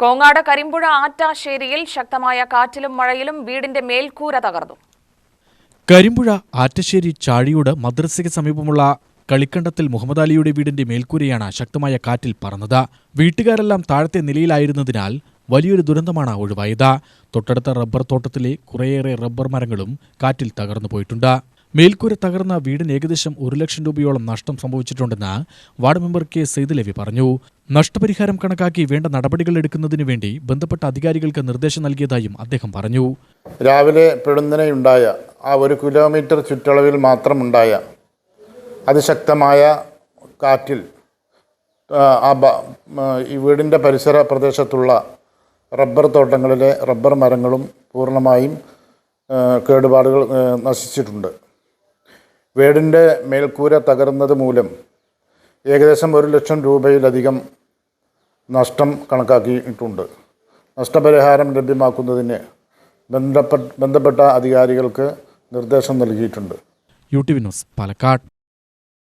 കോങ്ങാട് കരിമ്പുഴ ആറ്റാശ്ശേരിയിൽ ശക്തമായ കാറ്റിലും മഴയിലും വീടിന്റെ മേൽക്കൂര തകർന്നു. കരിമ്പുഴ ആറ്റശ്ശേരി ചാഴിയോട് മദ്രസയ്ക്ക് സമീപമുള്ള കളിക്കണ്ടത്തിൽ മുഹമ്മദ് അലിയുടെ വീടിന്റെ മേൽക്കൂരയാണ് ശക്തമായ കാറ്റിൽ പറന്നത്. വീട്ടുകാരെല്ലാം താഴത്തെ നിലയിലായിരുന്നതിനാൽ വലിയൊരു ദുരന്തമാണ് ഒഴിവായത്. തൊട്ടടുത്ത റബ്ബർ തോട്ടത്തിലെ കുറേയേറെ റബ്ബർ മരങ്ങളും കാറ്റിൽ തകർന്നു പോയിട്ടുണ്ട്. മേൽക്കൂര തകർന്ന വീടിന് ഏകദേശം 1 ലക്ഷം രൂപയോളം നഷ്ടം സംഭവിച്ചിട്ടുണ്ടെന്ന് വാർഡ് മെമ്പർ കെ സെയ്ദലവി പറഞ്ഞു. നഷ്ടപരിഹാരം കണക്കാക്കി വേണ്ട നടപടികൾ എടുക്കുന്നതിനു വേണ്ടി ബന്ധപ്പെട്ട അധികാരികൾക്ക് നിർദ്ദേശം നൽകിയതായും അദ്ദേഹം പറഞ്ഞു. രാവിലെ പെടുന്നതിനുണ്ടായ ആ 1 കിലോമീറ്റർ ചുറ്റളവിൽ മാത്രമുണ്ടായ അതിശക്തമായ കാറ്റിൽ ഈ വീടിൻ്റെ പരിസര പ്രദേശത്തുള്ള റബ്ബർ തോട്ടങ്ങളിലെ റബ്ബർ മരങ്ങളും പൂർണ്ണമായും കേടുപാടുകൾ നശിച്ചിട്ടുണ്ട്. വീടിൻ്റെ മേൽക്കൂര തകർന്നത് മൂലം ഏകദേശം 1 ലക്ഷം രൂപയിലധികം നഷ്ടം കണക്കാക്കിയിട്ടുണ്ട്. നഷ്ടപരിഹാരം ലഭ്യമാക്കുന്നതിന് ബന്ധപ്പെട്ട അധികാരികൾക്ക് നിർദ്ദേശം നൽകിയിട്ടുണ്ട്. UTV news Palakkad.